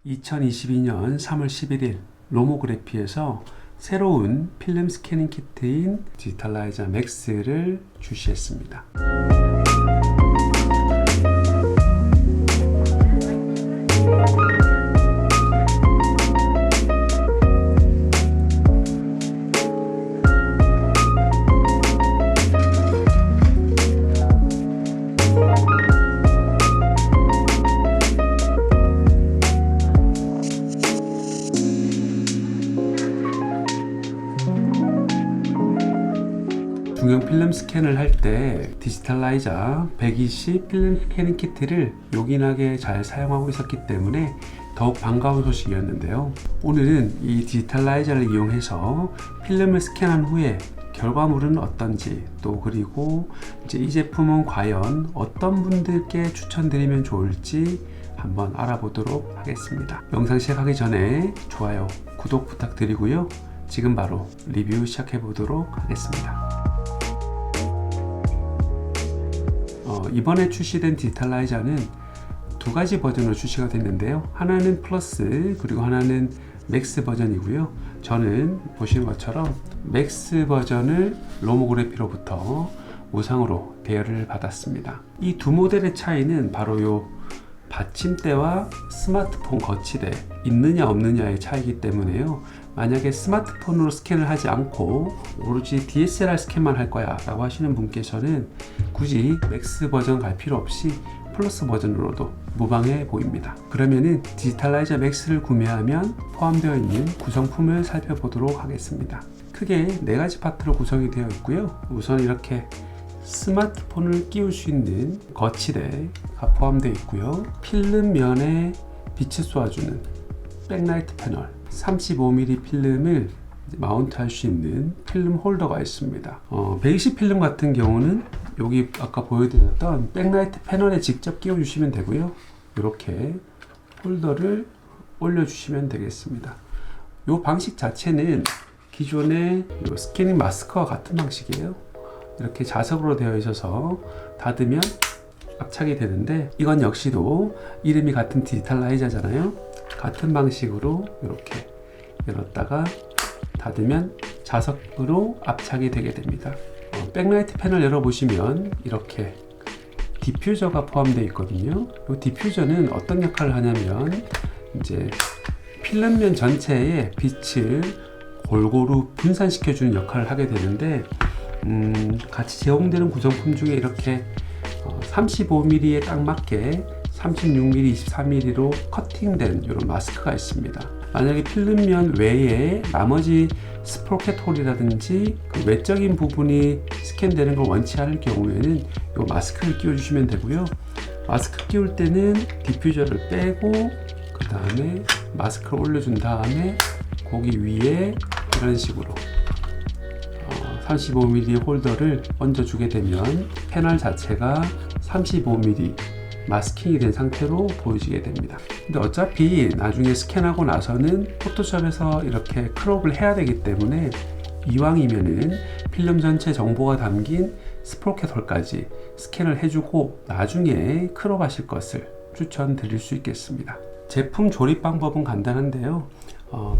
2022년 3월 11일 로모그래피에서 새로운 필름 스캐닝 키트인 디지탈라이저 맥스를 출시했습니다. 중형 필름 스캔을 할 때 디지탈라이저 120 필름 스캐닝 키트를 요긴하게 잘 사용하고 있었기 때문에 더욱 반가운 소식이었는데요. 오늘은 이 디지탈라이저를 이용해서 필름을 스캔한 후에 결과물은 어떤지, 또 그리고 이제 이 제품은 과연 어떤 분들께 추천드리면 좋을지 한번 알아보도록 하겠습니다. 영상 시작하기 전에 좋아요, 구독 부탁드리고요. 지금 바로 리뷰 시작해 보도록 하겠습니다. 이번에 출시된 디지탈라이저는 두 가지 버전으로 출시가 됐는데요. 하나는 플러스 그리고 하나는 맥스 버전이고요. 저는 보시는 것처럼 맥스 버전을 로모그래피로부터 무상으로 대여를 받았습니다. 이 두 모델의 차이는 바로 요 받침대와 스마트폰 거치대 있느냐 없느냐의 차이기 때문에요. 만약에 스마트폰으로 스캔을 하지 않고 오로지 DSLR 스캔만 할 거야 라고 하시는 분께서는 굳이 맥스 버전 갈 필요 없이 플러스 버전으로도 무방해 보입니다. 그러면은 디지탈라이저 맥스를 구매하면 포함되어 있는 구성품을 살펴보도록 하겠습니다. 크게 4가지 파트로 구성이 되어 있고요. 우선 이렇게 스마트폰을 끼울 수 있는 거치대가 포함되어 있고요. 필름 면에 빛을 쏘아주는 백라이트 패널, 35mm 필름을 마운트 할 수 있는 필름 홀더가 있습니다. 120 필름 같은 경우는 여기 아까 보여드렸던 백라이트 패널에 직접 끼워 주시면 되고요. 이렇게 홀더를 올려 주시면 되겠습니다. 이 방식 자체는 기존의 스캐닝 마스크와 같은 방식이에요. 이렇게 자석으로 되어 있어서 닫으면 압착이 되는데, 이건 역시도 이름이 같은 디지탈라이저잖아요. 같은 방식으로 이렇게 열었다가 닫으면 자석으로 압착이 되게 됩니다. 백라이트 패널 열어보시면 이렇게 디퓨저가 포함되어 있거든요. 이 디퓨저는 어떤 역할을 하냐면 이제 필름면 전체에 빛을 골고루 분산시켜주는 역할을 하게 되는데, 같이 제공되는 구성품 중에 이렇게 35mm에 딱 맞게 36mm, 24mm로 커팅된 이런 마스크가 있습니다. 만약에 필름면 외에 나머지 스프로켓 홀이라든지 그 외적인 부분이 스캔되는 걸 원치 않을 경우에는 이 마스크를 끼워 주시면 되고요. 마스크 끼울 때는 디퓨저를 빼고 그 다음에 마스크를 올려준 다음에 거기 위에 이런 식으로 35mm 홀더를 얹어주게 되면 패널 자체가 35mm 마스킹이 된 상태로 보여지게 됩니다. 근데 어차피 나중에 스캔하고 나서는 포토샵에서 이렇게 크롭을 해야 되기 때문에 이왕이면은 필름 전체 정보가 담긴 스프로켓 홀까지 스캔을 해주고 나중에 크롭 하실 것을 추천드릴 수 있겠습니다. 제품 조립 방법은 간단한데요.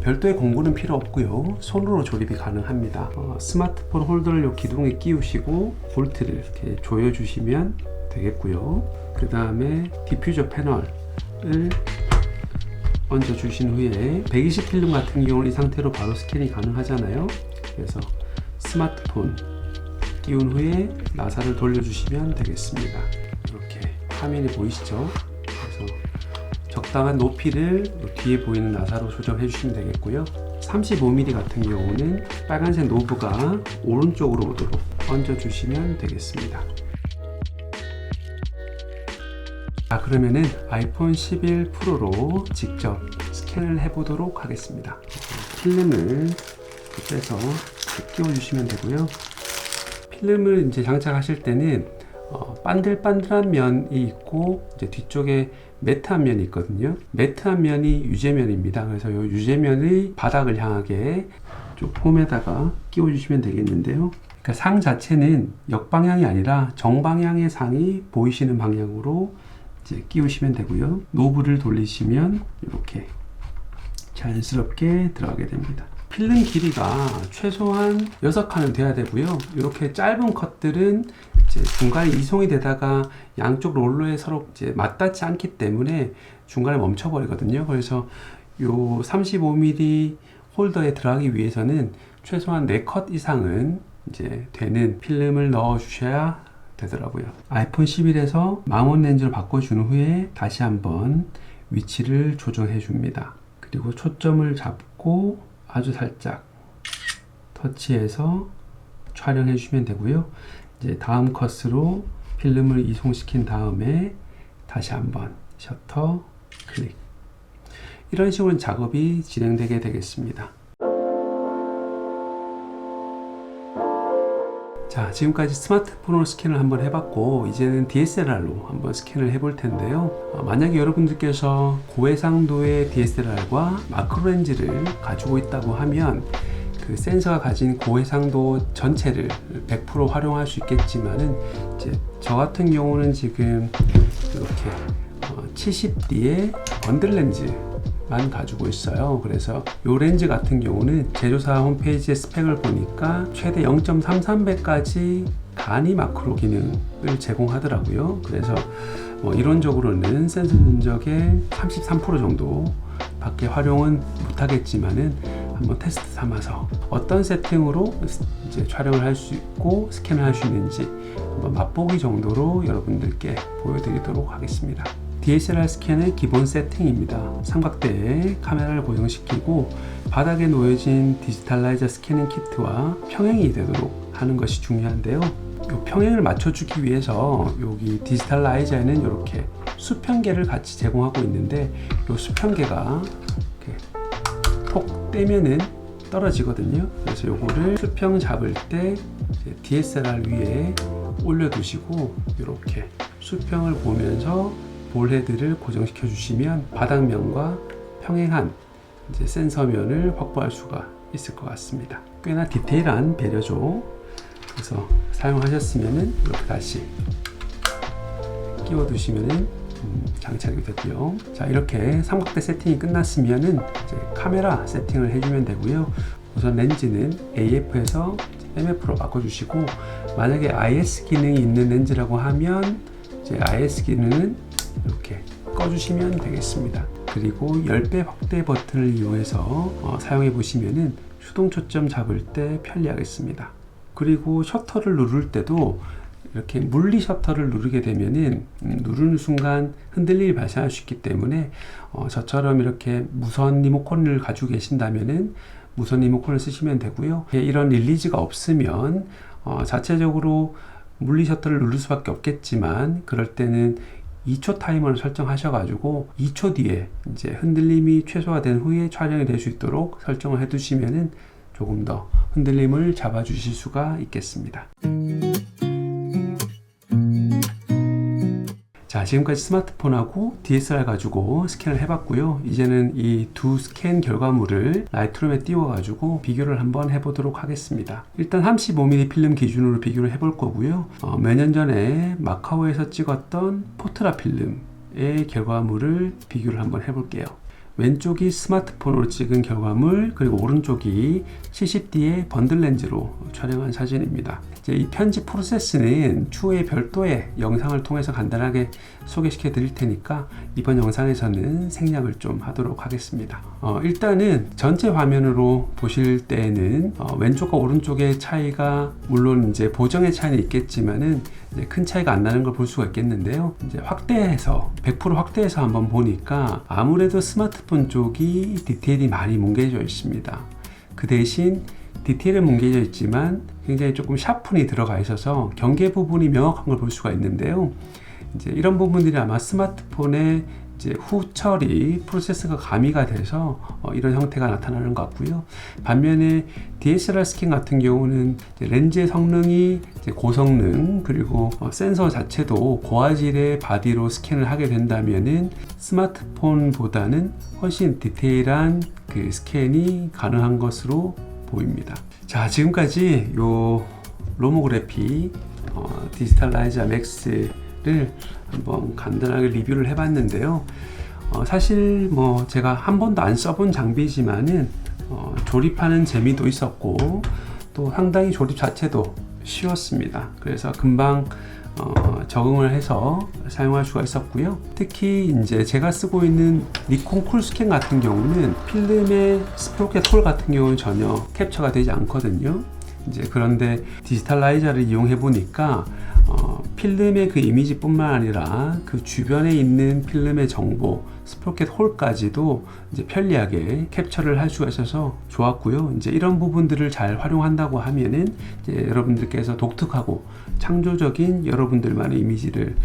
별도의 공구는 필요 없고요. 손으로 조립이 가능합니다. 스마트폰 홀더를 이 기둥에 끼우시고 볼트를 이렇게 조여 주시면 되겠고요. 그 다음에 디퓨저 패널을 얹어 주신 후에 120 필름 같은 경우는 이 상태로 바로 스캔이 가능하잖아요. 그래서 스마트폰 끼운 후에 나사를 돌려 주시면 되겠습니다. 이렇게 화면이 보이시죠? 그래서 적당한 높이를 뒤에 보이는 나사로 조정해 주시면 되겠고요. 35mm 같은 경우는 빨간색 노브가 오른쪽으로 오도록 얹어 주시면 되겠습니다. 그러면은 아이폰 11 프로로 직접 스캔을 해 보도록 하겠습니다. 필름을 빼서 끼워 주시면 되고요. 필름을 이제 장착하실 때는 반들반들한 면이 있고 이제 뒤쪽에 매트한 면이 있거든요. 매트한 면이 유제면입니다. 그래서 이 유제면의 바닥을 향하게 좀 폼에다가 끼워 주시면 되겠는데요. 그러니까 상 자체는 역방향이 아니라 정방향의 상이 보이시는 방향으로 이제 끼우시면 되고요. 노브를 돌리시면 이렇게 자연스럽게 들어가게 됩니다. 필름 길이가 최소한 6칸은 돼야 되고요. 이렇게 짧은 컷들은 이제 중간에 이송이 되다가 양쪽 롤러에 서로 이제 맞닿지 않기 때문에 중간에 멈춰버리거든요. 그래서 요 35mm 홀더에 들어가기 위해서는 최소한 4컷 이상은 이제 되는 필름을 넣어 주셔야 되더라고요. 아이폰 11에서 망원 렌즈로 바꿔준 후에 다시 한번 위치를 조정해 줍니다. 그리고 초점을 잡고 아주 살짝 터치해서 촬영해 주시면 되고요. 이제 다음 컷으로 필름을 이송시킨 다음에 다시 한번 셔터 클릭. 이런 식으로 작업이 진행되게 되겠습니다. 자, 지금까지 스마트폰으로 스캔을 한번 해봤고 이제는 DSLR로 한번 스캔을 해볼 텐데요. 만약에 여러분들께서 고해상도의 DSLR과 마크로 렌즈를 가지고 있다고 하면 그 센서가 가진 고해상도 전체를 100% 활용할 수 있겠지만은 이제 저 같은 경우는 지금 이렇게 70D의 번들 렌즈만 가지고 있어요. 그래서 이 렌즈 같은 경우는 제조사 홈페이지의 스펙을 보니까 최대 0.33배까지 단위 마크로 기능을 제공하더라고요. 그래서 이론적으로는 센서 면적의 33% 정도 밖에 활용은 못하겠지만은 한번 테스트 삼아서 어떤 세팅으로 이제 촬영을 할 수 있고 스캔을 할 수 있는지 한번 맛보기 정도로 여러분들께 보여드리도록 하겠습니다. DSLR 스캔의 기본 세팅입니다. 삼각대에 카메라를 고정시키고 바닥에 놓여진 디지탈라이저 스캐닝 키트와 평행이 되도록 하는 것이 중요한데요. 이 평행을 맞춰주기 위해서 여기 디지탈라이저에는 이렇게 수평계를 같이 제공하고 있는데 이 수평계가 이렇게 톡 떼면은 떨어지거든요. 그래서 요거를 수평 잡을 때 DSLR 위에 올려두시고 이렇게 수평을 보면서 볼헤드를 고정시켜 주시면 바닥면과 평행한 이제 센서면을 확보할 수가 있을 것 같습니다. 꽤나 디테일한 배려죠. 그래서 사용하셨으면은 이렇게 다시 끼워 두시면은 장착이 되고요. 자, 이렇게 삼각대 세팅이 끝났으면은 이제 카메라 세팅을 해주면 되고요. 우선 렌즈는 AF에서 MF로 바꿔주시고, 만약에 IS 기능이 있는 렌즈라고 하면 이제 IS 기능은 이렇게 꺼주시면 되겠습니다. 그리고 10배 확대 버튼을 이용해서 사용해 보시면은 수동 초점 잡을 때 편리하겠습니다. 그리고 셔터를 누를 때도 이렇게 물리 셔터를 누르게 되면은 누르는 순간 흔들림이 발생할 수 있기 때문에 저처럼 이렇게 무선 리모컨을 가지고 계신다면은 무선 리모컨을 쓰시면 되고요. 이런 릴리즈가 없으면 자체적으로 물리 셔터를 누를 수밖에 없겠지만, 그럴 때는 2초 타이머를 설정하셔가지고 2초 뒤에 이제 흔들림이 최소화된 후에 촬영이 될 수 있도록 설정을 해두시면은 조금 더 흔들림을 잡아주실 수가 있겠습니다. 자, 지금까지 스마트폰하고 DSLR 가지고 스캔을 해봤고요. 이제는 이 두 스캔 결과물을 라이트룸에 띄워가지고 비교를 한번 해보도록 하겠습니다. 일단 35mm 필름 기준으로 비교를 해볼 거고요. 몇 년 전에 마카오에서 찍었던 포트라 필름의 결과물을 비교를 한번 해볼게요. 왼쪽이 스마트폰으로 찍은 결과물, 그리고 오른쪽이 70D의 번들 렌즈로 촬영한 사진입니다. 이제 이 편집 프로세스는 추후에 별도의 영상을 통해서 간단하게 소개시켜 드릴 테니까 이번 영상에서는 생략을 좀 하도록 하겠습니다. 일단은 전체 화면으로 보실 때에는 왼쪽과 오른쪽의 차이가 물론 이제 보정의 차이는 있겠지만은 이제 큰 차이가 안 나는 걸 볼 수가 있겠는데요. 이제 확대해서 100% 확대해서 한번 보니까 아무래도 스마트폰 쪽이 디테일이 많이 뭉개져 있습니다. 그 대신 디테일은 뭉개져 있지만 굉장히 조금 샤픈이 들어가 있어서 경계 부분이 명확한 걸 볼 수가 있는데요. 이제 이런 부분들이 아마 스마트폰의 이제 후 처리 프로세스가 가미가 돼서 이런 형태가 나타나는 것 같고요. 반면에 DSLR 스캔 같은 경우는 렌즈의 성능이 이제 고성능, 그리고 센서 자체도 고화질의 바디로 스캔을 하게 된다면은 스마트폰보다는 훨씬 디테일한 그 스캔이 가능한 것으로 보입니다. 자, 지금까지 요 로모그래피 디지탈라이저 맥스를 한번 간단하게 리뷰를 해봤는데요. 사실 뭐 제가 한 번도 안 써본 장비지만은 조립하는 재미도 있었고 또 상당히 조립 자체도 쉬웠습니다. 그래서 금방 적응을 해서 사용할 수가 있었고요. 특히 이제 제가 쓰고 있는 니콘 쿨스캔 같은 경우는 필름의 스프로켓 홀 같은 경우는 전혀 캡처가 되지 않거든요. 이제 그런데 디지털라이저를 이용해 보니까 필름의 그 이미지뿐만 아니라 그 주변에 있는 필름의 정보, 스프로켓 홀까지도 이제 편리하게 캡처를 할 수가 있어서 좋았고요. 이제 이런 부분들을 잘 활용한다고 하면은 이제 여러분들께서 독특하고 창조적인 여러분들만의 이미지를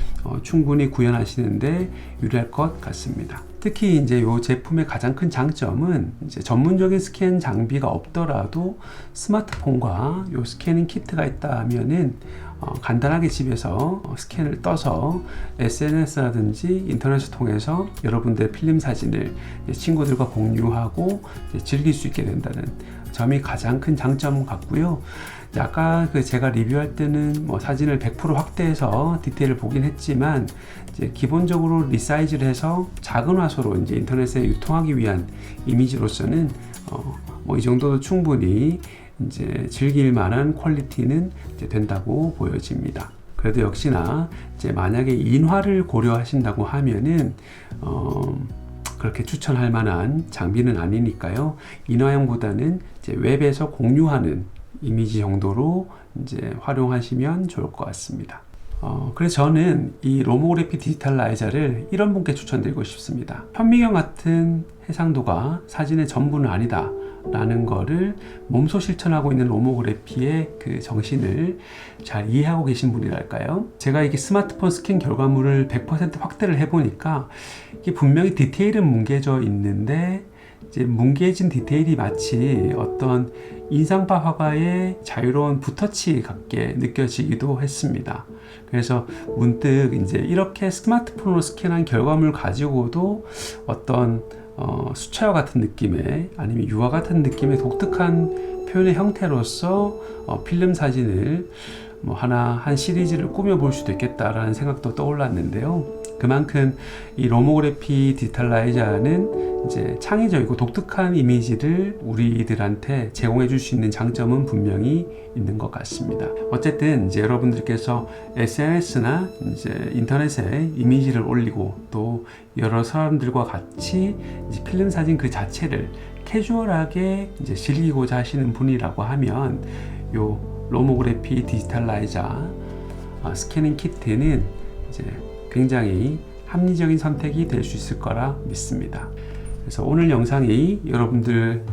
충분히 구현하시는데 유리할 것 같습니다. 특히 이제 이 제품의 가장 큰 장점은 이제 전문적인 스캔 장비가 없더라도 스마트폰과 이 스캐닝 키트가 있다 하면은 간단하게 집에서 스캔을 떠서 SNS라든지 인터넷을 통해서 여러분들의 필름 사진을 친구들과 공유하고 즐길 수 있게 된다는 점이 가장 큰 장점 같고요. 아까 제가 리뷰할 때는 뭐 사진을 100% 확대해서 디테일을 보긴 했지만 이제 기본적으로 리사이즈를 해서 작은 화소로 이제 인터넷에 유통하기 위한 이미지로서는 뭐 이 정도도 충분히 이제 즐길 만한 퀄리티는 이제 된다고 보여집니다. 그래도 역시나 이제 만약에 인화를 고려하신다고 하면은 그렇게 추천할 만한 장비는 아니니까요. 인화형보다는 이제 웹에서 공유하는 이미지 정도로 이제 활용하시면 좋을 것 같습니다. 그래서 저는 이 로모그래피 디지털라이저를 이런 분께 추천드리고 싶습니다. 현미경 같은 해상도가 사진의 전부는 아니다 라는 거를 몸소 실천하고 있는 로모그래피의 그 정신을 잘 이해하고 계신 분이랄까요? 제가 이게 스마트폰 스캔 결과물을 100% 확대를 해보니까 이게 분명히 디테일은 뭉개져 있는데 이제 뭉개진 디테일이 마치 어떤 인상파 화가의 자유로운 붓터치 같게 느껴지기도 했습니다. 그래서 문득 이제 이렇게 스마트폰으로 스캔한 결과물 가지고도 어떤 수채화 같은 느낌의 아니면 유화 같은 느낌의 독특한 표현의 형태로서 필름 사진을 뭐 한 시리즈를 꾸며볼 수도 있겠다라는 생각도 떠올랐는데요. 그만큼 이 로모그래피 디지털라이저는 이제 창의적이고 독특한 이미지를 우리들한테 제공해 줄 수 있는 장점은 분명히 있는 것 같습니다. 어쨌든 이제 여러분들께서 SNS나 이제 인터넷에 이미지를 올리고 또 여러 사람들과 같이 이제 필름 사진 그 자체를 캐주얼하게 이제 즐기고자 하시는 분이라고 하면 요 로모그래피 디지털라이저 스캐닝 키트는 이제 굉장히 합리적인 선택이 될 수 있을 거라 믿습니다. 그래서 오늘 영상이 여러분들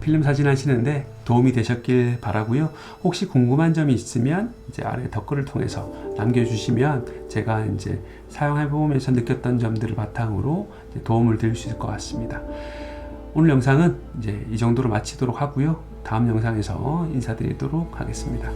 필름 사진 하시는데 도움이 되셨길 바라고요. 혹시 궁금한 점이 있으면 이제 아래 댓글을 통해서 남겨주시면 제가 이제 사용해 보면서 느꼈던 점들을 바탕으로 이제 도움을 드릴 수 있을 것 같습니다. 오늘 영상은 이제 이 정도로 마치도록 하고요. 다음 영상에서 인사드리도록 하겠습니다.